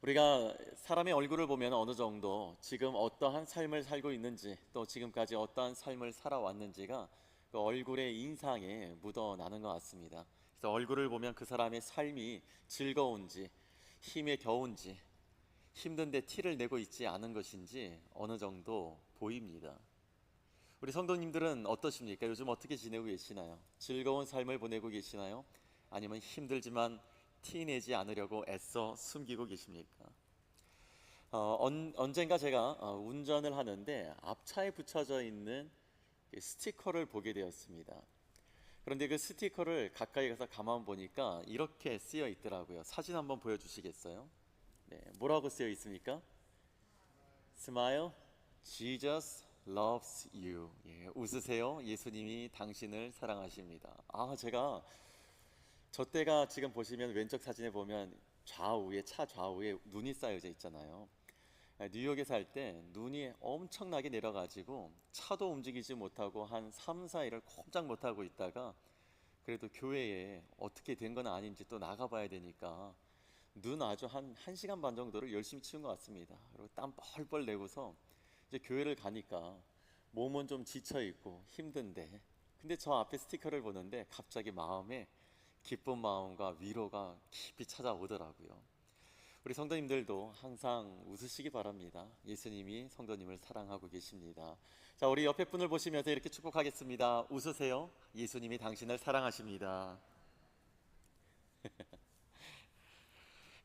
우리가 사람의 얼굴을 보면 어느 정도 지금 어떠한 삶을 살고 있는지, 또 지금까지 어떠한 삶을 살아왔는지가 그 얼굴의 인상에 묻어나는 것 같습니다. 그래서 얼굴을 보면 그 사람의 삶이 즐거운지, 힘에 겨운지, 힘든데 티를 내고 있지 않은 것인지 어느 정도 보입니다. 우리 성도님들은 어떠십니까? 요즘 어떻게 지내고 계시나요? 즐거운 삶을 보내고 계시나요? 아니면 힘들지만 티 내지 않으려고 애써 숨기고 계십니까? 언젠가 제가 운전을 하는데 앞차에 붙여져 있는 그 스티커를 보게 되었습니다. 그런데 그 스티커를 가까이 가서 가만 보니까 이렇게 쓰여 있더라고요. 사진 한번 보여주시겠어요? 네, 뭐라고 쓰여 있습니까? Smile, Jesus loves you. 예, 웃으세요. 예수님이 당신을 사랑하십니다. 제가 저 때가 지금 보시면 왼쪽 사진에 보면 좌우에 차 좌우에 눈이 쌓여져 있잖아요. 뉴욕에 살 때 눈이 엄청나게 내려가지고 차도 움직이지 못하고 한 3, 4일을 꼼짝 못하고 있다가 그래도 교회에 어떻게 된 건 아닌지 또 나가봐야 되니까 눈 아주 한 1시간 반 정도를 열심히 치운 것 같습니다. 그리고 땀 뻘뻘 내고서 이제 교회를 가니까 몸은 좀 지쳐 있고 힘든데, 근데 저 앞에 스티커를 보는데 갑자기 마음에 기쁜 마음과 위로가 깊이 찾아오더라고요. 우리 성도님들도 항상 웃으시기 바랍니다. 예수님이 성도님을 사랑하고 계십니다. 자, 우리 옆에 분을 보시면서 이렇게 축복하겠습니다. 웃으세요. 예수님이 당신을 사랑하십니다.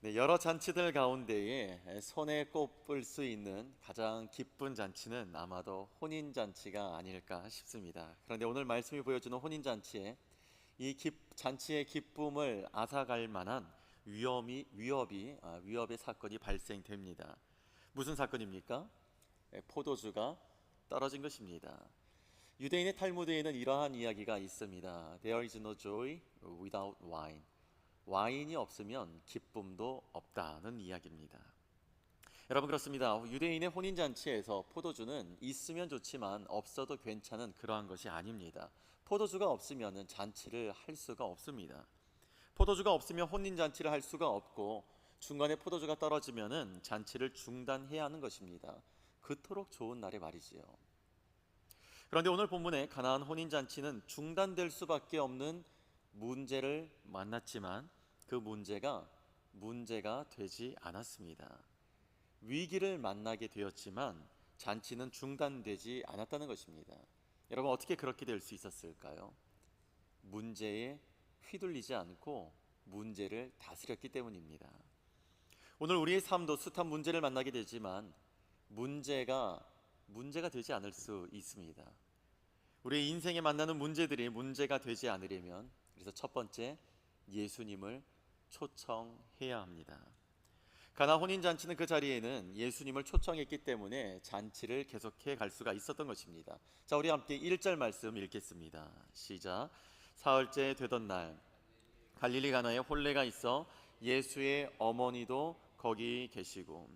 네, 여러 잔치들 가운데에 손에 꼽을 수 있는 가장 기쁜 잔치는 아마도 혼인 잔치가 아닐까 싶습니다. 그런데 오늘 말씀이 보여주는 혼인 잔치에 잔치의 기쁨을 앗아갈 만한 위협의 사건이 발생됩니다. 무슨 사건입니까? 포도주가 떨어진 것입니다. 유대인의 탈무드에는 이러한 이야기가 있습니다. There is no joy without wine. 와인이 없으면 기쁨도 없다는 이야기입니다. 여러분, 그렇습니다. 유대인의 혼인잔치에서 포도주는 있으면 좋지만 없어도 괜찮은 그러한 것이 아닙니다. 포도주가 없으면 잔치를 할 수가 없습니다. 포도주가 없으면 혼인잔치를 할 수가 없고, 중간에 포도주가 떨어지면 잔치를 중단해야 하는 것입니다. 그토록 좋은 날에 말이지요. 그런데 오늘 본문의 가나안 혼인잔치는 중단될 수밖에 없는 문제를 만났지만 그 문제가 되지 않았습니다. 위기를 만나게 되었지만 잔치는 중단되지 않았다는 것입니다. 여러분, 어떻게 그렇게 될 수 있었을까요? 문제에 휘둘리지 않고 문제를 다스렸기 때문입니다. 오늘 우리의 삶도 숱한 문제를 만나게 되지만 문제가 되지 않을 수 있습니다. 우리의 인생에 만나는 문제들이 문제가 되지 않으려면, 그래서 첫 번째, 예수님을 초청해야 합니다. 가나 혼인잔치는 그 자리에는 예수님을 초청했기 때문에 잔치를 계속해 갈 수가 있었던 것입니다. 자, 우리 함께 1절 말씀 읽겠습니다. 시작. 사흘째 되던 날 갈릴리 가나에 혼례가 있어 예수의 어머니도 거기 계시고.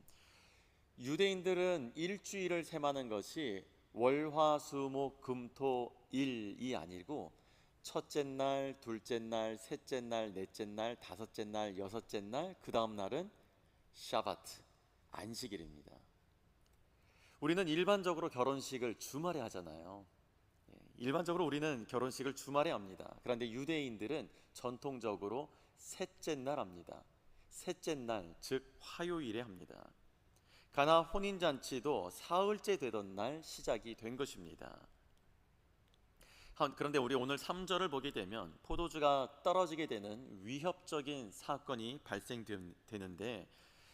유대인들은 일주일을 셈하는 것이 월화수목금토일이 아니고 첫째 날, 둘째 날, 셋째 날, 넷째 날, 다섯째 날, 여섯째 날, 그 다음 날은 샤바트, 안식일입니다. 우리는 일반적으로 결혼식을 주말에 하잖아요. 일반적으로 우리는 결혼식을 주말에 합니다. 그런데 유대인들은 전통적으로 셋째 날 합니다. 셋째 날, 즉 화요일에 합니다. 가나 혼인잔치도 사흘째 되던 날 시작이 된 것입니다. 그런데 우리 오늘 3절을 보게 되면 포도주가 떨어지게 되는 위협적인 사건이 발생되는데,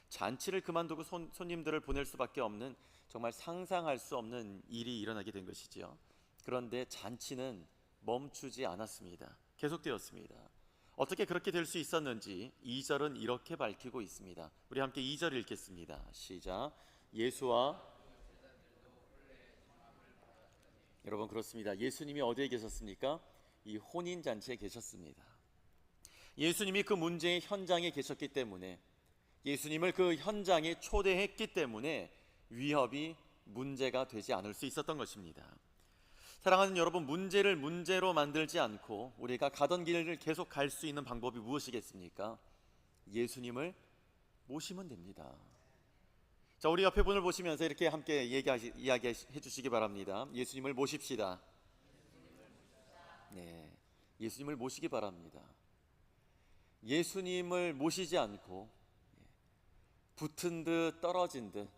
잔치를 그만두고 손님들을 보낼 수밖에 없는, 정말 상상할 수 없는 일이 일어나게 된 것이지요. 그런데 잔치는 멈추지 않았습니다. 계속되었습니다. 어떻게 그렇게 될 수 있었는지 2절은 이렇게 밝히고 있습니다. 우리 함께 2절 읽겠습니다. 시작. 예수와, 여러분, 그렇습니다. 예수님이 어디에 계셨습니까? 이 혼인 잔치에 계셨습니다. 예수님이 그 문제의 현장에 계셨기 때문에, 예수님을 그 현장에 초대했기 때문에 위협이 문제가 되지 않을 수 있었던 것입니다. 사랑하는 여러분, 문제를 문제로 만들지 않고 우리가 가던 길을 계속 갈 수 있는 방법이 무엇이겠습니까? 예수님을 모시면 됩니다. 자, 우리 옆에 분을 보시면서 이렇게 함께 이야기해 주시기 바랍니다. 예수님을 모십시다. 네, 예수님을 모시기 바랍니다. 예수님을 모시지 않고 붙은 듯 떨어진 듯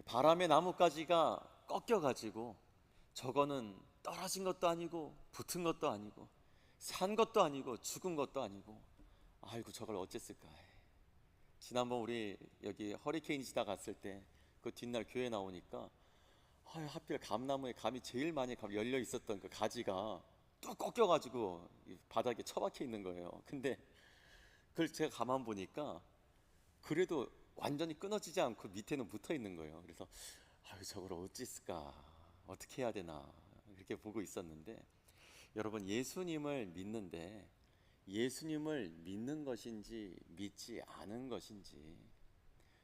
바람에 나뭇가지가 꺾여가지고 저거는 떨어진 것도 아니고 붙은 것도 아니고 산 것도 아니고 죽은 것도 아니고 아이고 저걸 어쨌을까. 지난번 우리 여기 허리케인 지나갔을 때 그 뒷날 교회 나오니까 하필 감나무에 감이 제일 많이 열려 있었던 그 가지가 또 꺾여가지고 바닥에 처박혀 있는 거예요. 근데 그걸 제가 가만 보니까 그래도 완전히 끊어지지 않고 밑에는 붙어 있는 거예요. 그래서 저걸 어찌했을까, 어떻게 해야 되나 이렇게 보고 있었는데, 여러분 예수님을 믿는데 예수님을 믿는 것인지 믿지 않은 것인지,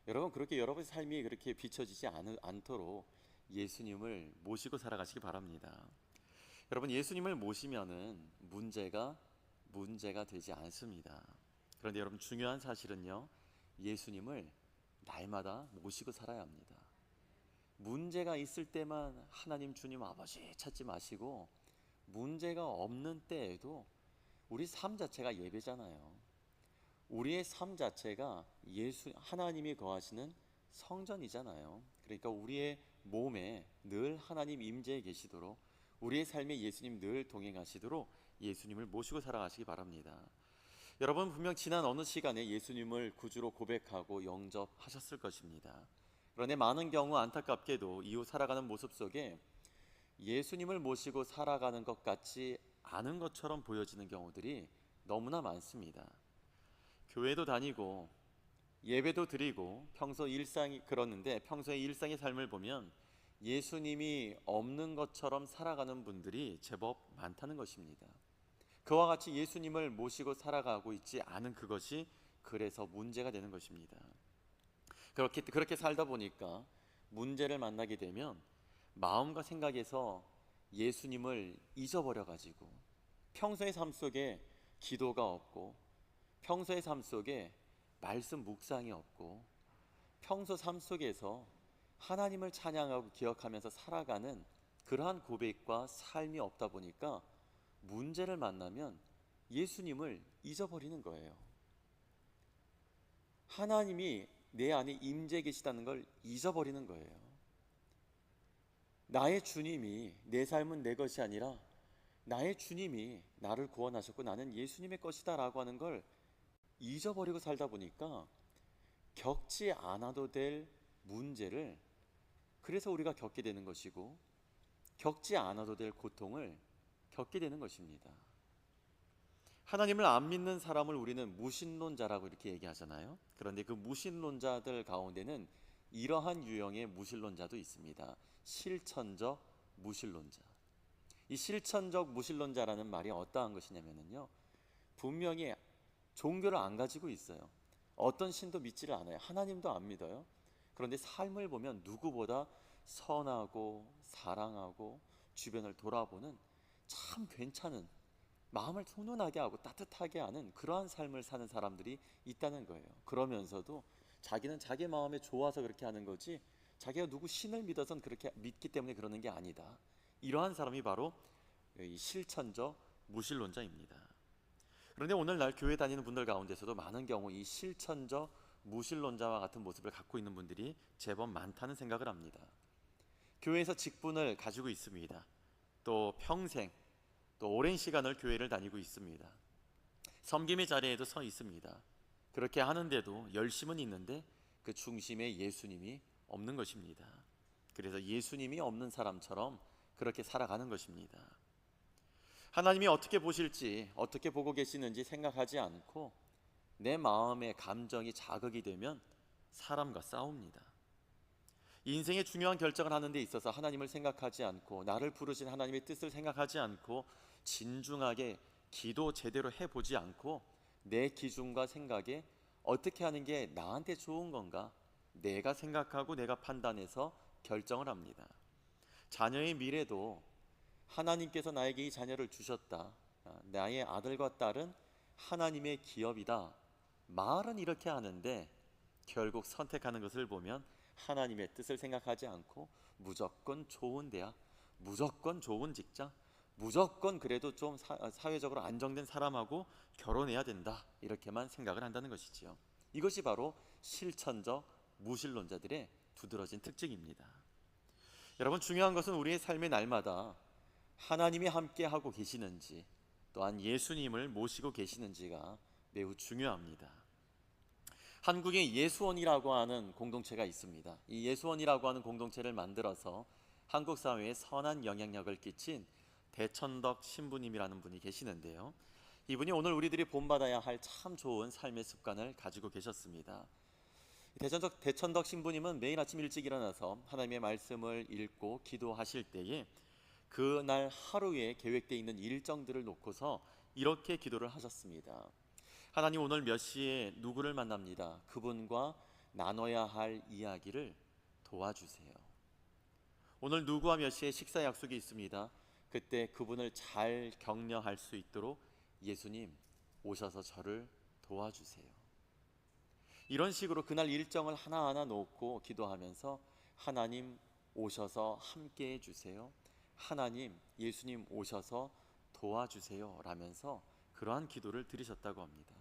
여러분 그렇게 여러분의 삶이 그렇게 비춰지지 않도록 예수님을 모시고 살아가시기 바랍니다. 여러분 예수님을 모시면은 문제가 되지 않습니다. 그런데 여러분 중요한 사실은요, 예수님을 날마다 모시고 살아야 합니다. 문제가 있을 때만 하나님 주님 아버지 찾지 마시고 문제가 없는 때에도 우리 삶 자체가 예배잖아요. 우리의 삶 자체가 하나님이 거하시는 성전이잖아요. 그러니까 우리의 몸에 늘 하나님 임재해 계시도록, 우리의 삶에 예수님 늘 동행하시도록 예수님을 모시고 살아가시기 바랍니다. 여러분 분명 지난 어느 시간에 예수님을 구주로 고백하고 영접하셨을 것입니다. 그런데 많은 경우 안타깝게도 이후 살아가는 모습 속에 예수님을 모시고 살아가는 것 같지 않은 것처럼 보여지는 경우들이 너무나 많습니다. 교회도 다니고 예배도 드리고 평소의 일상의 삶을 보면 예수님이 없는 것처럼 살아가는 분들이 제법 많다는 것입니다. 그와 같이 예수님을 모시고 살아가고 있지 않은 그것이 그래서 문제가 되는 것입니다. 그렇게 살다 보니까 문제를 만나게 되면 마음과 생각에서 예수님을 잊어버려 가지고 평소의 삶 속에 기도가 없고, 평소의 삶 속에 말씀 묵상이 없고, 평소 삶 속에서 하나님을 찬양하고 기억하면서 살아가는 그러한 고백과 삶이 없다 보니까 문제를 만나면 예수님을 잊어버리는 거예요. 하나님이 내 안에 임재 계시다는 걸 잊어버리는 거예요. 나의 주님이, 내 삶은 내 것이 아니라 나의 주님이 나를 구원하셨고 나는 예수님의 것이다 라고 하는 걸 잊어버리고 살다 보니까 겪지 않아도 될 문제를 그래서 우리가 겪게 되는 것이고, 겪지 않아도 될 고통을 겪게 되는 것입니다. 하나님을 안 믿는 사람을 우리는 무신론자라고 이렇게 얘기하잖아요. 그런데 그 무신론자들 가운데는 이러한 유형의 무신론자도 있습니다. 실천적 무신론자. 이 실천적 무신론자라는 말이 어떠한 것이냐면요, 분명히 종교를 안 가지고 있어요. 어떤 신도 믿지를 않아요. 하나님도 안 믿어요. 그런데 삶을 보면 누구보다 선하고 사랑하고 주변을 돌아보는 참 괜찮은, 마음을 훈훈하게 하고 따뜻하게 하는 그러한 삶을 사는 사람들이 있다는 거예요. 그러면서도 자기는 자기 마음에 좋아서 그렇게 하는 거지 자기가 누구 신을 믿어서는 그렇게 믿기 때문에 그러는 게 아니다. 이러한 사람이 바로 이 실천적 무신론자입니다. 그런데 오늘날 교회 다니는 분들 가운데서도 많은 경우 이 실천적 무신론자와 같은 모습을 갖고 있는 분들이 제법 많다는 생각을 합니다. 교회에서 직분을 가지고 있습니다. 또 평생, 또 오랜 시간을 교회를 다니고 있습니다. 섬김의 자리에도 서 있습니다. 그렇게 하는데도 열심은 있는데 그 중심에 예수님이 없는 것입니다. 그래서 예수님이 없는 사람처럼 그렇게 살아가는 것입니다. 하나님이 어떻게 보실지, 어떻게 보고 계시는지 생각하지 않고 내 마음의 감정이 자극이 되면 사람과 싸웁니다. 인생의 중요한 결정을 하는 데 있어서 하나님을 생각하지 않고, 나를 부르신 하나님의 뜻을 생각하지 않고, 진중하게 기도 제대로 해보지 않고 내 기준과 생각에 어떻게 하는 게 나한테 좋은 건가 내가 생각하고 내가 판단해서 결정을 합니다. 자녀의 미래도 하나님께서 나에게 이 자녀를 주셨다, 나의 아들과 딸은 하나님의 기업이다, 말은 이렇게 하는데 결국 선택하는 것을 보면 하나님의 뜻을 생각하지 않고 무조건 좋은 대학, 무조건 좋은 직장, 무조건 그래도 좀 사회적으로 안정된 사람하고 결혼해야 된다, 이렇게만 생각을 한다는 것이지요. 이것이 바로 실천적 무신론자들의 두드러진 특징입니다. 여러분, 중요한 것은 우리의 삶의 날마다 하나님이 함께 하고 계시는지, 또한 예수님을 모시고 계시는지가 매우 중요합니다. 한국에 예수원이라고 하는 공동체가 있습니다. 이 예수원이라고 하는 공동체를 만들어서 한국 사회에 선한 영향력을 끼친 대천덕 신부님이라는 분이 계시는데요. 이분이 오늘 우리들이 본받아야 할 참 좋은 삶의 습관을 가지고 계셨습니다. 대천덕 신부님은 매일 아침 일찍 일어나서 하나님의 말씀을 읽고 기도하실 때에 그날 하루에 계획되어 있는 일정들을 놓고서 이렇게 기도를 하셨습니다. 하나님, 오늘 몇 시에 누구를 만납니다. 그분과 나눠야 할 이야기를 도와주세요. 오늘 누구와 몇 시에 식사 약속이 있습니다. 그때 그분을 잘 격려할 수 있도록 예수님 오셔서 저를 도와주세요. 이런 식으로 그날 일정을 하나하나 놓고 기도하면서 하나님 오셔서 함께 해주세요, 하나님 예수님 오셔서 도와주세요 라면서 그러한 기도를 드리셨다고 합니다.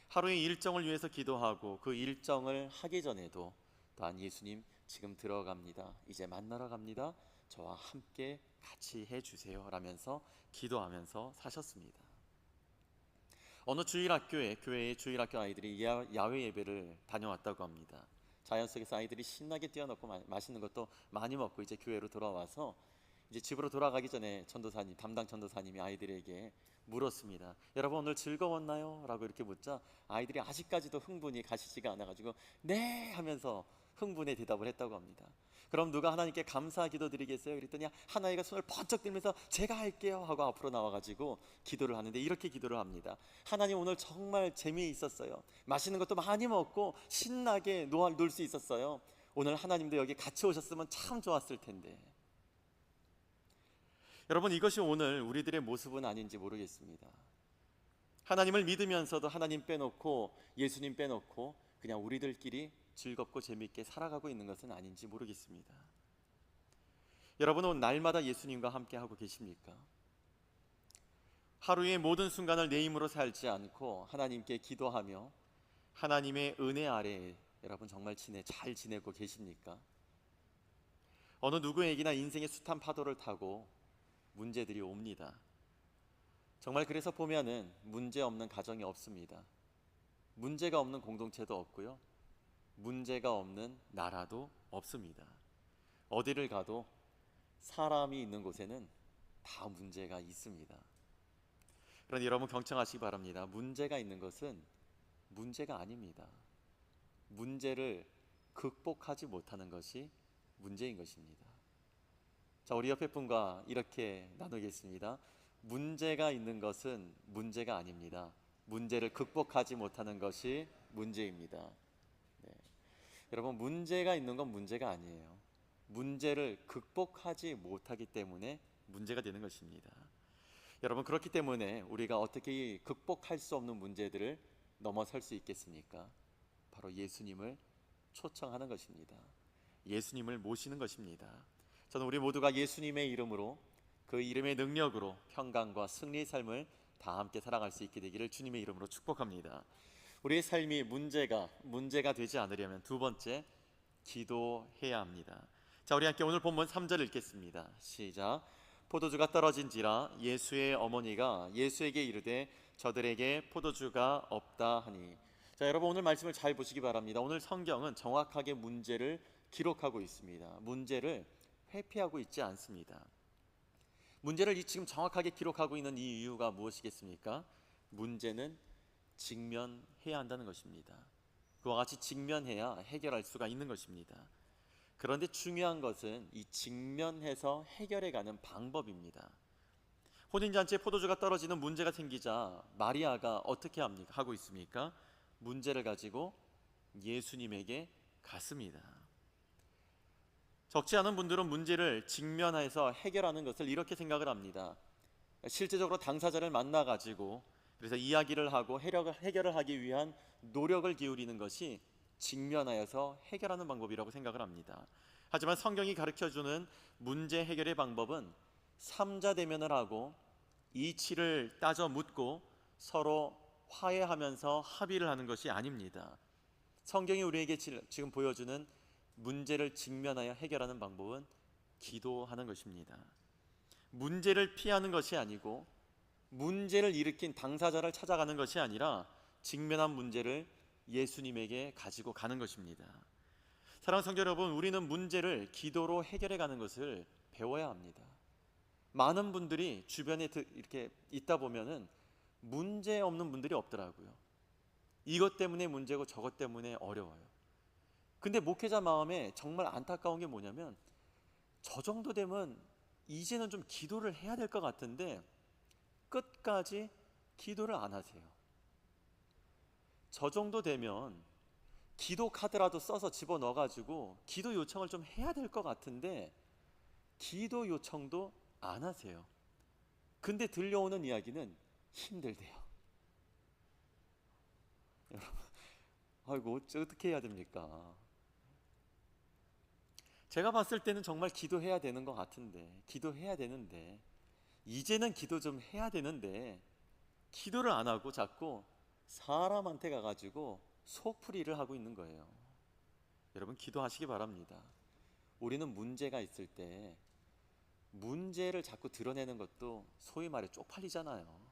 하루의 일정을 위해서 기도하고 그 일정을 하기 전에도 또한 예수님 지금 들어갑니다, 이제 만나러 갑니다, 저와 함께 같이 해주세요 라면서 기도하면서 사셨습니다. 어느 주일학교에 교회의 주일학교 아이들이 야외 예배를 다녀왔다고 합니다. 자연 속에서 아이들이 신나게 뛰어놀고 맛있는 것도 많이 먹고 이제 교회로 돌아와서 이제 집으로 돌아가기 전에 전도사님, 담당 전도사님이 아이들에게 물었습니다. 여러분 오늘 즐거웠나요? 라고 이렇게 묻자 아이들이 아직까지도 흥분이 가시지가 않아가지고 네 하면서 흥분의 대답을 했다고 합니다. 그럼 누가 하나님께 감사 기도 드리겠어요? 그랬더니 한 아이가 손을 번쩍 들면서 제가 할게요 하고 앞으로 나와가지고 기도를 하는데 이렇게 기도를 합니다. 하나님 오늘 정말 재미있었어요. 맛있는 것도 많이 먹고 신나게 놀 수 있었어요. 오늘 하나님도 여기 같이 오셨으면 참 좋았을 텐데. 여러분, 이것이 오늘 우리들의 모습은 아닌지 모르겠습니다. 하나님을 믿으면서도 하나님 빼놓고 예수님 빼놓고 그냥 우리들끼리 즐겁고 재미있게 살아가고 있는 것은 아닌지 모르겠습니다. 여러분은 날마다 예수님과 함께 하고 계십니까? 하루의 모든 순간을 내 힘으로 살지 않고 하나님께 기도하며 하나님의 은혜 아래에 여러분 정말 잘 지내고 계십니까? 어느 누구에게나 인생의 숱한 파도를 타고 문제들이 옵니다. 정말 그래서 보면은 문제 없는 가정이 없습니다. 문제가 없는 공동체도 없고요, 문제가 없는 나라도 없습니다. 어디를 가도 사람이 있는 곳에는 다 문제가 있습니다. 그러니 여러분 경청하시기 바랍니다. 문제가 있는 것은 문제가 아닙니다. 문제를 극복하지 못하는 것이 문제인 것입니다. 자, 우리 옆에 분과 이렇게 나누겠습니다. 문제가 있는 것은 문제가 아닙니다. 문제를 극복하지 못하는 것이 문제입니다. 네. 여러분, 문제가 있는 건 문제가 아니에요. 문제를 극복하지 못하기 때문에 문제가 되는 것입니다. 여러분, 그렇기 때문에 우리가 어떻게 극복할 수 없는 문제들을 넘어설 수 있겠습니까? 바로 예수님을 초청하는 것입니다. 예수님을 모시는 것입니다. 저는 우리 모두가 예수님의 이름으로, 그 이름의 능력으로 평강과 승리의 삶을 다 함께 살아갈 수 있게 되기를 주님의 이름으로 축복합니다. 우리의 삶이 문제가 되지 않으려면 두 번째, 기도해야 합니다. 자, 우리 함께 오늘 본문 3절 읽겠습니다. 시작. 포도주가 떨어진지라 예수의 어머니가 예수에게 이르되 저들에게 포도주가 없다 하니. 자, 여러분 오늘 말씀을 잘 보시기 바랍니다. 오늘 성경은 정확하게 문제를 기록하고 있습니다. 문제를 회피하고 있지 않습니다. 문제를 지금 정확하게 기록하고 있는 이 이유가 무엇이겠습니까? 문제는 직면해야 한다는 것입니다. 그와 같이 직면해야 해결할 수가 있는 것입니다. 그런데 중요한 것은 이 직면해서 해결해가는 방법입니다. 혼인잔치에 포도주가 떨어지는 문제가 생기자 마리아가 어떻게 하고 있습니까? 문제를 가지고 예수님에게 갔습니다. 적지 않은 분들은 문제를 직면해서 해결하는 것을 이렇게 생각을 합니다. 실제적으로 당사자를 만나가지고 그래서 이야기를 하고 해결을 하기 위한 노력을 기울이는 것이 직면하여서 해결하는 방법이라고 생각을 합니다. 하지만 성경이 가르쳐주는 문제 해결의 방법은 삼자 대면을 하고 이치를 따져 묻고 서로 화해하면서 합의를 하는 것이 아닙니다. 성경이 우리에게 지금 보여주는 문제를 직면하여 해결하는 방법은 기도하는 것입니다. 문제를 피하는 것이 아니고 문제를 일으킨 당사자를 찾아가는 것이 아니라 직면한 문제를 예수님에게 가지고 가는 것입니다. 사랑하는 성도 여러분, 우리는 문제를 기도로 해결해 가는 것을 배워야 합니다. 많은 분들이 주변에 이렇게 있다 보면은 문제 없는 분들이 없더라고요. 이것 때문에 문제고 저것 때문에 어려워요. 근데 목회자 마음에 정말 안타까운 게 뭐냐면, 저 정도 되면 이제는 좀 기도를 해야 될 것 같은데 끝까지 기도를 안 하세요. 저 정도 되면 기도 카드라도 써서 집어넣어가지고 기도 요청을 좀 해야 될 것 같은데 기도 요청도 안 하세요. 근데 들려오는 이야기는 힘들대요. 여러분, 아이고 어떻게 해야 됩니까? 제가 봤을 때는 정말 기도해야 되는 것 같은데, 기도해야 되는데, 이제는 기도 좀 해야 되는데 기도를 안 하고 자꾸 사람한테 가가지고 속풀이를 하고 있는 거예요. 여러분, 기도하시기 바랍니다. 우리는 문제가 있을 때 문제를 자꾸 드러내는 것도 소위 말해 쪽팔리잖아요.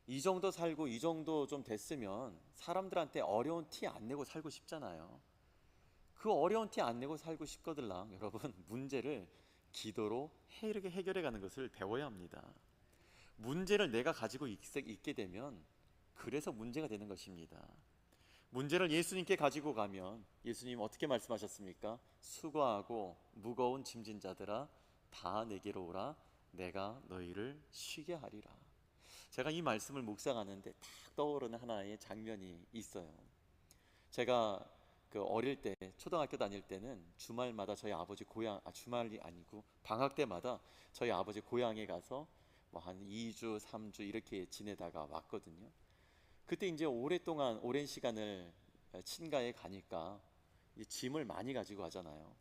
이 정도 살고 이 정도 좀 됐으면 사람들한테 어려운 티 안 내고 살고 싶잖아요. 그 어려운 티 안 내고 살고 싶거들랑 여러분, 문제를 기도로 해결해 가는 것을 배워야 합니다. 문제를 내가 가지고 있게 되면 그래서 문제가 되는 것입니다. 문제를 예수님께 가지고 가면 예수님 어떻게 말씀하셨습니까? 수고하고 무거운 짐진 자들아 다 내게로 오라, 내가 너희를 쉬게 하리라. 제가 이 말씀을 묵상하는데 딱 떠오르는 하나의 장면이 있어요. 제가 어릴 때, 초등학교 다닐 때는 주말마다 저희 아버지 고향, 주말이 아니고 방학 때마다 저희 아버지 고향에 가서 뭐 한 2주, 3주 이렇게 지내다가 왔거든요. 그때 이제 오랜 시간을 친가에 가니까 이 짐을 많이 가지고 가잖아요.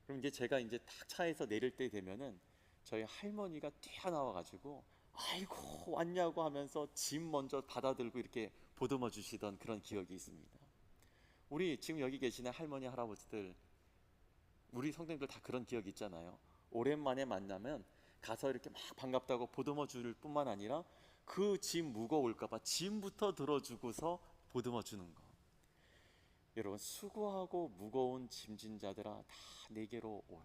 그럼 이제 제가 이제 딱 차에서 내릴 때 되면은 저희 할머니가 뛰어나와 가지고 아이고 왔냐고 하면서 짐 먼저 받아들고 이렇게 보듬어 주시던 그런 기억이 있습니다. 우리 지금 여기 계시는 할머니, 할아버지들, 우리 성도님들 다 그런 기억이 있잖아요. 오랜만에 만나면 가서 이렇게 막 반갑다고 보듬어 줄 뿐만 아니라 그 짐 무거울까 봐 짐부터 들어주고서 보듬어 주는 거. 여러분, 수고하고 무거운 짐진 자들아 다 내게로 오라.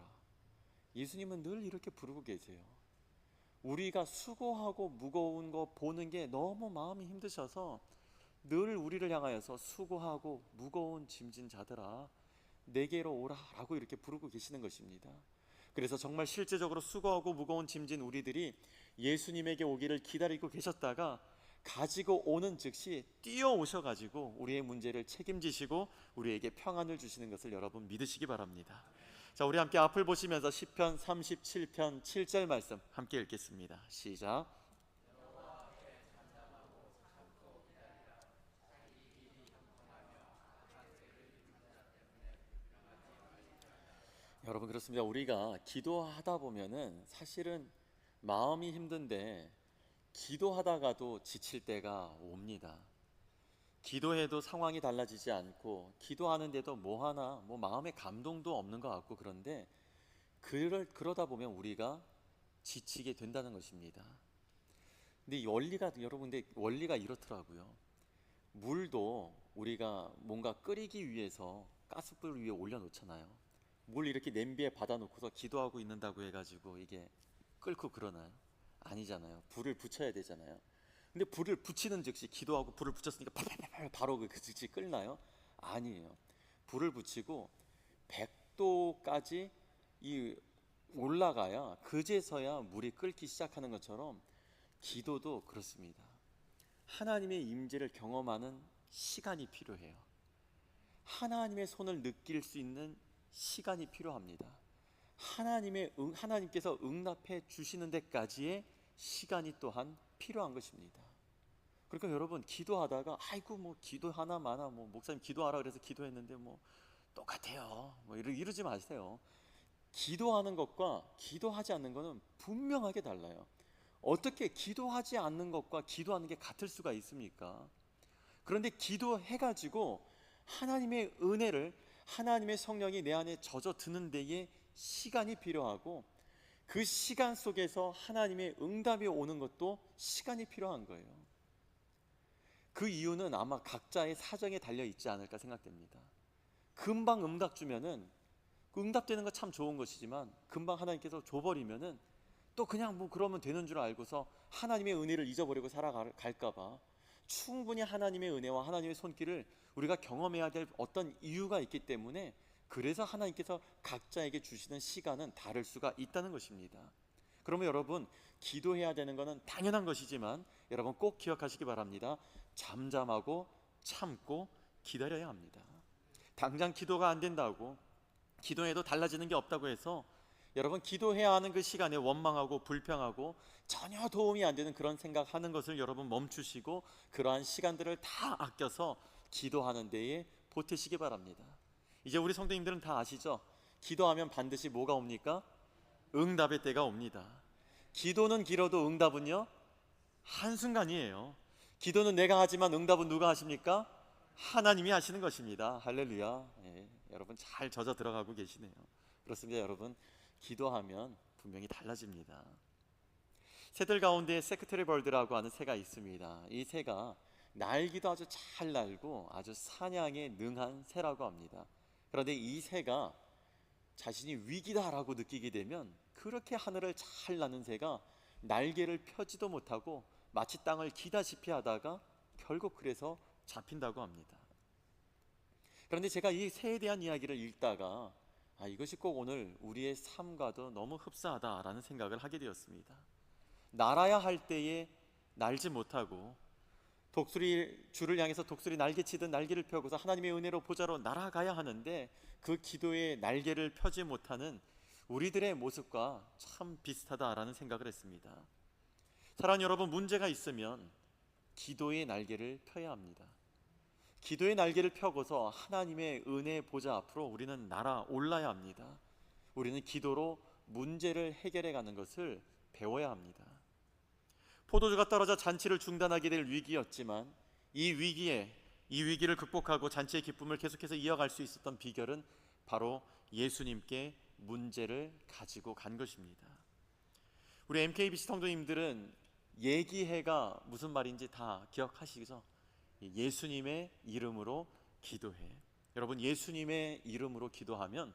예수님은 늘 이렇게 부르고 계세요. 우리가 수고하고 무거운 거 보는 게 너무 마음이 힘드셔서 늘 우리를 향하여서 수고하고 무거운 짐진 자들아 내게로 오라 라고 이렇게 부르고 계시는 것입니다. 그래서 정말 실제적으로 수고하고 무거운 짐진 우리들이 예수님에게 오기를 기다리고 계셨다가 가지고 오는 즉시 뛰어오셔가지고 우리의 문제를 책임지시고 우리에게 평안을 주시는 것을 여러분 믿으시기 바랍니다. 자, 우리 함께 앞을 보시면서 시편 37편 7절 말씀 함께 읽겠습니다. 시작. 여러분, 그렇습니다. 우리가 기도하다 보면은 사실은 마음이 힘든데 기도하다가도 지칠 때가 옵니다. 기도해도 상황이 달라지지 않고 기도하는데도 뭐 하나 마음의 감동도 없는 것 같고, 그런데 그러다 보면 우리가 지치게 된다는 것입니다. 근데 원리가 이렇더라고요. 물도 우리가 뭔가 끓이기 위해서 가스불 위에 올려놓잖아요. 물 이렇게 냄비에 받아놓고서 기도하고 있는다고 해가지고 이게 끓고 그러나요? 아니잖아요. 불을 붙여야 되잖아요. 근데 불을 붙이는 즉시 기도하고 불을 붙였으니까 바로 그 즉시 끓나요? 아니에요. 불을 붙이고 100도까지 올라가야 그제서야 물이 끓기 시작하는 것처럼 기도도 그렇습니다. 하나님의 임재를 경험하는 시간이 필요해요. 하나님의 손을 느낄 수 있는 시간이 필요합니다. 하나님께서 응답해 주시는 데까지의 시간이 또한 필요한 것입니다. 그러니까 여러분, 기도하다가 아이고 뭐 기도 하나 마나 뭐 목사님 기도하라 그래서 기도했는데 뭐 똑같아요, 뭐 이러지 마세요. 기도하는 것과 기도하지 않는 것은 분명하게 달라요. 어떻게 기도하지 않는 것과 기도하는 게 같을 수가 있습니까? 그런데 기도해가지고 하나님의 은혜를, 하나님의 성령이 내 안에 젖어 드는 데에 시간이 필요하고, 그 시간 속에서 하나님의 응답이 오는 것도 시간이 필요한 거예요. 그 이유는 아마 각자의 사정에 달려 있지 않을까 생각됩니다. 금방 응답 주면은 그 응답되는 거 참 좋은 것이지만, 금방 하나님께서 줘버리면은 또 그냥 뭐 그러면 되는 줄 알고서 하나님의 은혜를 잊어버리고 살아갈까봐, 충분히 하나님의 은혜와 하나님의 손길을 우리가 경험해야 될 어떤 이유가 있기 때문에, 그래서 하나님께서 각자에게 주시는 시간은 다를 수가 있다는 것입니다. 그러면 여러분, 기도해야 되는 것은 당연한 것이지만 여러분 꼭 기억하시기 바랍니다. 잠잠하고 참고 기다려야 합니다. 당장 기도가 안 된다고, 기도해도 달라지는 게 없다고 해서 여러분 기도해야 하는 그 시간에 원망하고 불평하고 전혀 도움이 안 되는 그런 생각하는 것을 여러분 멈추시고, 그러한 시간들을 다 아껴서 기도하는 데에 보태시기 바랍니다. 이제 우리 성도님들은 다 아시죠? 기도하면 반드시 뭐가 옵니까? 응답의 때가 옵니다. 기도는 길어도 응답은요, 한순간이에요. 기도는 내가 하지만 응답은 누가 하십니까? 하나님이 하시는 것입니다. 할렐루야. 예, 여러분 잘 젖어 들어가고 계시네요. 그렇습니다. 여러분, 기도하면 분명히 달라집니다. 새들 가운데 세크터리 벌드라고 하는 새가 있습니다. 이 새가 날기도 아주 잘 날고 아주 사냥에 능한 새라고 합니다. 그런데 이 새가 자신이 위기다라고 느끼게 되면, 그렇게 하늘을 잘 나는 새가 날개를 펴지도 못하고 마치 땅을 기다시피 하다가 결국 그래서 잡힌다고 합니다. 그런데 제가 이 새에 대한 이야기를 읽다가 이것이 꼭 오늘 우리의 삶과도 너무 흡사하다라는 생각을 하게 되었습니다. 날아야 할 때에 날지 못하고, 독수리 줄을 향해서 독수리 날개치듯 날개를 펴고서 하나님의 은혜로 보좌로 날아가야 하는데, 그 기도에 날개를 펴지 못하는 우리들의 모습과 참 비슷하다라는 생각을 했습니다. 사랑하는 여러분, 문제가 있으면 기도의 날개를 펴야 합니다. 기도의 날개를 펴고서 하나님의 은혜 보좌 앞으로 우리는 날아올라야 합니다. 우리는 기도로 문제를 해결해 가는 것을 배워야 합니다. 포도주가 떨어져 잔치를 중단하게 될 위기였지만, 이 위기를 극복하고 잔치의 기쁨을 계속해서 이어갈 수 있었던 비결은 바로 예수님께 문제를 가지고 간 것입니다. 우리 MKBC 성도님들은 예기해가 무슨 말인지 다 기억하시죠? 예수님의 이름으로 기도해. 여러분, 예수님의 이름으로 기도하면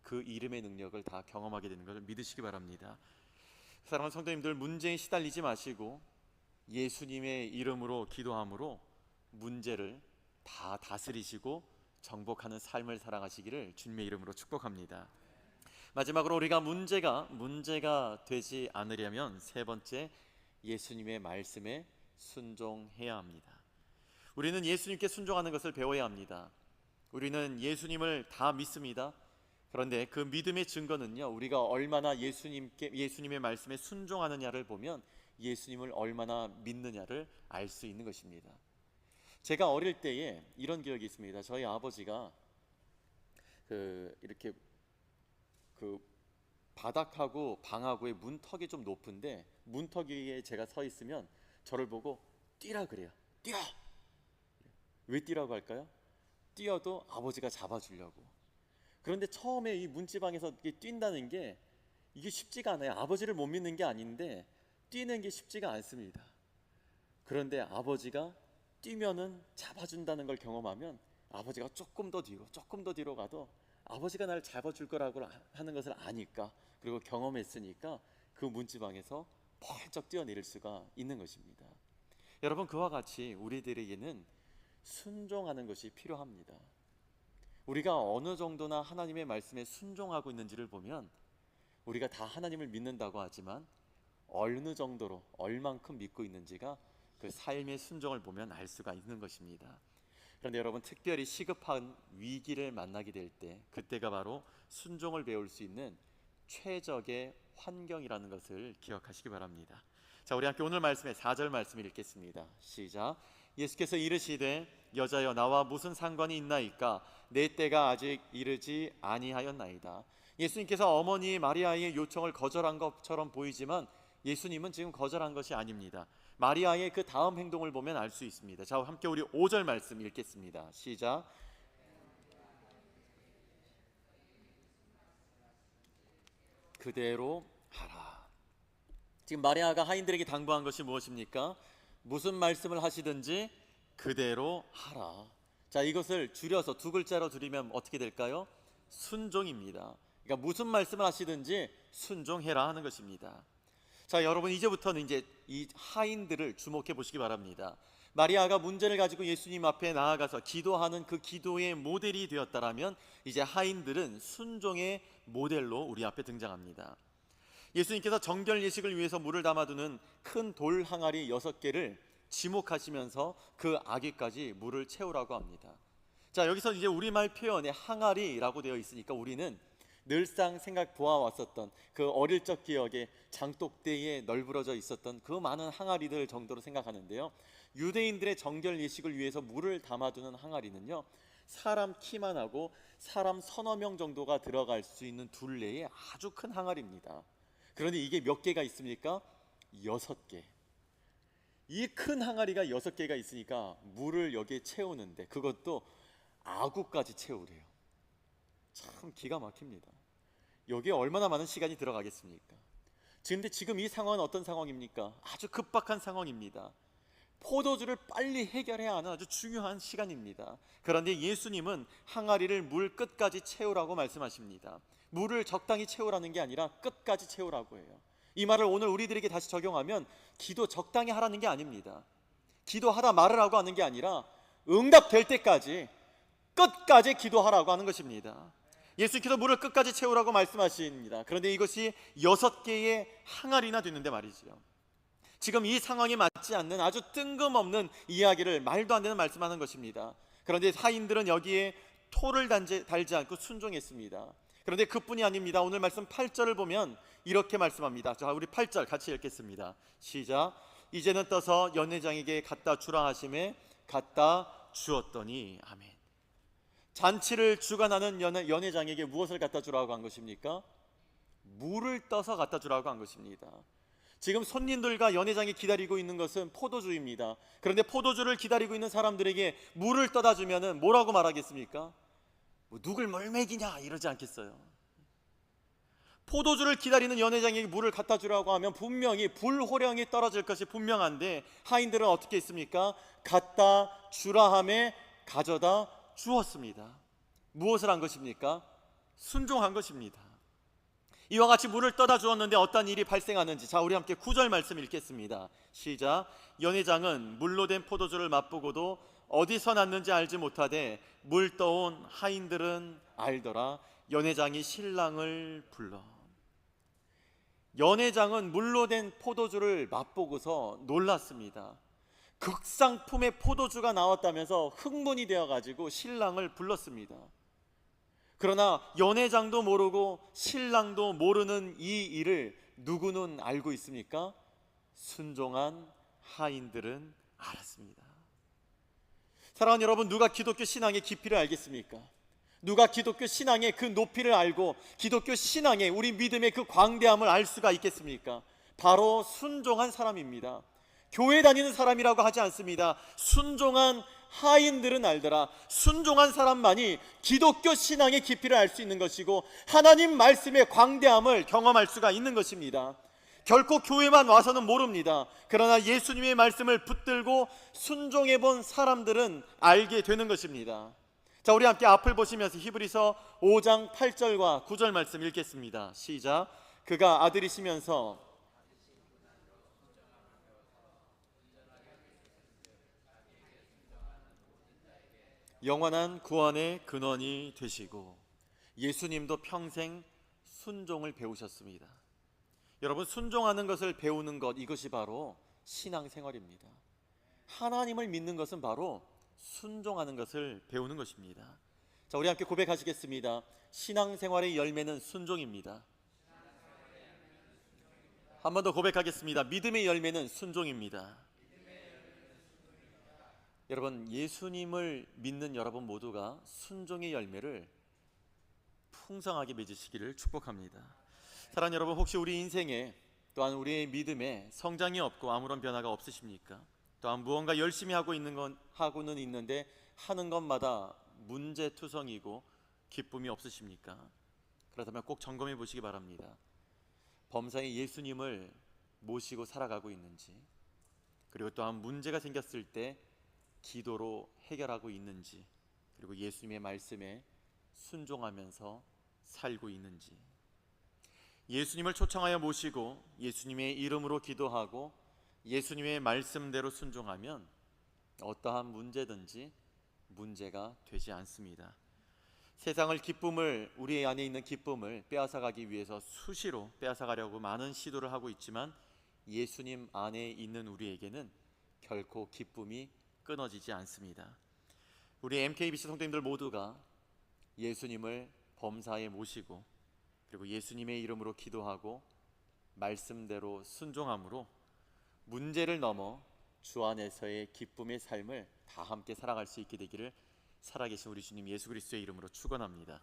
그 이름의 능력을 다 경험하게 되는 것을 믿으시기 바랍니다. 사랑하는 성도님들, 문제에 시달리지 마시고 예수님의 이름으로 기도함으로 문제를 다 다스리시고 정복하는 삶을 살아가시기를 주님의 이름으로 축복합니다. 마지막으로 우리가 문제가 되지 않으려면 세 번째, 예수님의 말씀에 순종해야 합니다. 우리는 예수님께 순종하는 것을 배워야 합니다. 우리는 예수님을 다 믿습니다. 그런데 그 믿음의 증거는요, 우리가 얼마나 예수님의 말씀에 순종하느냐를 보면 예수님을 얼마나 믿느냐를 알 수 있는 것입니다. 제가 어릴 때에 이런 기억이 있습니다. 저희 아버지가 이렇게 바닥하고 방하고의 문턱이 좀 높은데, 문턱 위에 제가 서 있으면 저를 보고 뛰라 그래요. 뛰어! 왜 뛰라고 할까요? 뛰어도 아버지가 잡아주려고. 그런데 처음에 이 문지방에서 뛴다는 게 이게 쉽지가 않아요. 아버지를 못 믿는 게 아닌데 뛰는 게 쉽지가 않습니다. 그런데 아버지가 뛰면은 잡아준다는 걸 경험하면, 아버지가 조금 더 뒤로 가도 아버지가 나를 잡아줄 거라고 하는 것을 아니까, 그리고 경험했으니까 그 문지방에서 펄쩍 뛰어내릴 수가 있는 것입니다. 여러분, 그와 같이 우리들에게는 순종하는 것이 필요합니다. 우리가 어느 정도나 하나님의 말씀에 순종하고 있는지를 보면, 우리가 다 하나님을 믿는다고 하지만 어느 정도로, 얼만큼 믿고 있는지가 그 삶의 순종을 보면 알 수가 있는 것입니다. 그런데 여러분, 특별히 시급한 위기를 만나게 될 때, 그때가 바로 순종을 배울 수 있는 최적의 환경이라는 것을 기억하시기 바랍니다. 자, 우리 함께 오늘 말씀의 4절 말씀을 읽겠습니다. 시작. 예수께서 이르시되 여자여 나와 무슨 상관이 있나이까 내 때가 아직 이르지 아니하였나이다. 예수님께서 어머니 마리아의 요청을 거절한 것처럼 보이지만 예수님은 지금 거절한 것이 아닙니다. 마리아의 그 다음 행동을 보면 알 수 있습니다. 자, 함께 우리 5절 말씀 읽겠습니다. 시작. 그대로 하라. 지금 마리아가 하인들에게 당부한 것이 무엇입니까? 무슨 말씀을 하시든지 그대로 하라. 자, 이것을 줄여서 두 글자로 줄이면 어떻게 될까요? 순종입니다. 그러니까 무슨 말씀을 하시든지 순종해라 하는 것입니다. 자, 여러분 이제부터는 이제 이 하인들을 주목해 보시기 바랍니다. 마리아가 문제를 가지고 예수님 앞에 나아가서 기도하는 그 기도의 모델이 되었다라면 이제 하인들은 순종의 모델로 우리 앞에 등장합니다. 예수님께서 정결 예식을 위해서 물을 담아두는 큰 돌 항아리 6개를 지목하시면서 그 아기까지 물을 채우라고 합니다. 자, 여기서 이제 우리말 표현에 항아리라고 되어 있으니까 우리는 늘상 보아왔었던 그 어릴 적 기억에 장독대에 널브러져 있었던 그 많은 항아리들 정도로 생각하는데요, 유대인들의 정결 예식을 위해서 물을 담아두는 항아리는요, 사람 키만 하고 사람 서너 명 정도가 들어갈 수 있는 둘레의 아주 큰 항아리입니다. 그런데 이게 몇 개가 있습니까? 6개. 이 큰 항아리가 6개가 있으니까 물을 여기에 채우는데 그것도 아구까지 채우래요. 참 기가 막힙니다. 여기에 얼마나 많은 시간이 들어가겠습니까? 그런데 지금 이 상황은 어떤 상황입니까? 아주 급박한 상황입니다. 포도주를 빨리 해결해야 하는 아주 중요한 시간입니다. 그런데 예수님은 항아리를 물 끝까지 채우라고 말씀하십니다. 물을 적당히 채우라는 게 아니라 끝까지 채우라고 해요. 이 말을 오늘 우리들에게 다시 적용하면 기도 적당히 하라는 게 아닙니다. 기도하다 말으라고 하는 게 아니라 응답될 때까지 끝까지 기도하라고 하는 것입니다. 예수께서 물을 끝까지 채우라고 말씀하십니다. 그런데 이것이 6개의 항아리나 되는데 말이죠. 지금 이 상황에 맞지 않는 아주 뜬금없는 이야기를 말도 안 되는 말씀하는 것입니다. 그런데 하인들은 여기에 토를 달지 않고 순종했습니다. 그런데 그뿐이 아닙니다. 오늘 말씀 8절을 보면 이렇게 말씀합니다. 자, 우리 8절 같이 읽겠습니다. 시작. 이제는 떠서 연회장에게 갖다 주라 하심에 갖다 주었더니 아멘. 잔치를 주관하는 연회장에게 무엇을 갖다 주라고 한 것입니까? 물을 떠서 갖다 주라고 한 것입니다. 지금 손님들과 연회장이 기다리고 있는 것은 포도주입니다. 그런데 포도주를 기다리고 있는 사람들에게 물을 떠다 주면은 뭐라고 말하겠습니까? 뭐 누굴 뭘 먹이냐 이러지 않겠어요. 포도주를 기다리는 연회장에게 물을 갖다 주라고 하면 분명히 불호령이 떨어질 것이 분명한데 하인들은 어떻게 했습니까? 갖다 주라 하매 가져다 주었습니다. 무엇을 한 것입니까? 순종한 것입니다. 이와 같이 물을 떠다 주었는데 어떤 일이 발생하는지, 자, 우리 함께 9절 말씀 읽겠습니다. 시작. 연회장은 물로 된 포도주를 맛보고도 어디서 났는지 알지 못하되 물 떠온 하인들은 알더라. 연회장이 신랑을 불러. 연회장은 물로 된 포도주를 맛보고서 놀랐습니다. 극상품의 포도주가 나왔다면서 흥분이 되어가지고 신랑을 불렀습니다. 그러나 연회장도 모르고 신랑도 모르는 이 일을 누구는 알고 있습니까? 순종한 하인들은 알았습니다. 사랑하는 여러분, 누가 기독교 신앙의 깊이를 알겠습니까? 누가 기독교 신앙의 그 높이를 알고 기독교 신앙의 우리 믿음의 그 광대함을 알 수가 있겠습니까? 바로 순종한 사람입니다. 교회 다니는 사람이라고 하지 않습니다. 순종한 하인들은 알더라. 순종한 사람만이 기독교 신앙의 깊이를 알 수 있는 것이고 하나님 말씀의 광대함을 경험할 수가 있는 것입니다. 결코 교회만 와서는 모릅니다. 그러나 예수님의 말씀을 붙들고 순종해 본 사람들은 알게 되는 것입니다. 자, 우리 함께 앞을 보시면서 히브리서 5장 8절과 9절 말씀 읽겠습니다. 시작. 그가 아들이시면서 영원한 구원의 근원이 되시고, 예수님도 평생 순종을 배우셨습니다. 여러분, 순종하는 것을 배우는 것, 이것이 바로 신앙생활입니다. 하나님을 믿는 것은 바로 순종하는 것을 배우는 것입니다. 자, 우리 함께 고백하시겠습니다. 신앙생활의 열매는 순종입니다. 한 번 더 고백하겠습니다. 믿음의 열매는 순종입니다. 여러분, 예수님을 믿는 여러분 모두가 순종의 열매를 풍성하게 맺으시기를 축복합니다. 사랑하는 여러분, 혹시 우리 인생에 또한 우리의 믿음에 성장이 없고 아무런 변화가 없으십니까? 또한 무언가 열심히 하고는 있는데 하는 것마다 문제투성이고 기쁨이 없으십니까? 그렇다면 꼭 점검해 보시기 바랍니다. 범사에 예수님을 모시고 살아가고 있는지, 그리고 또한 문제가 생겼을 때 기도로 해결하고 있는지, 그리고 예수님의 말씀에 순종하면서 살고 있는지. 예수님을 초청하여 모시고 예수님의 이름으로 기도하고 예수님의 말씀대로 순종하면 어떠한 문제든지 문제가 되지 않습니다. 세상을 우리 안에 있는 기쁨을 빼앗아가기 위해서 수시로 빼앗아가려고 많은 시도를 하고 있지만 예수님 안에 있는 우리에게는 결코 기쁨이 끊어지지 않습니다. 우리 MKBC 성도님들 모두가 예수님을 범사에 모시고 그리고 예수님의 이름으로 기도하고 말씀대로 순종함으로 문제를 넘어 주 안에서의 기쁨의 삶을 다 함께 살아갈 수 있게 되기를 살아계신 우리 주님 예수 그리스도의 이름으로 축원합니다.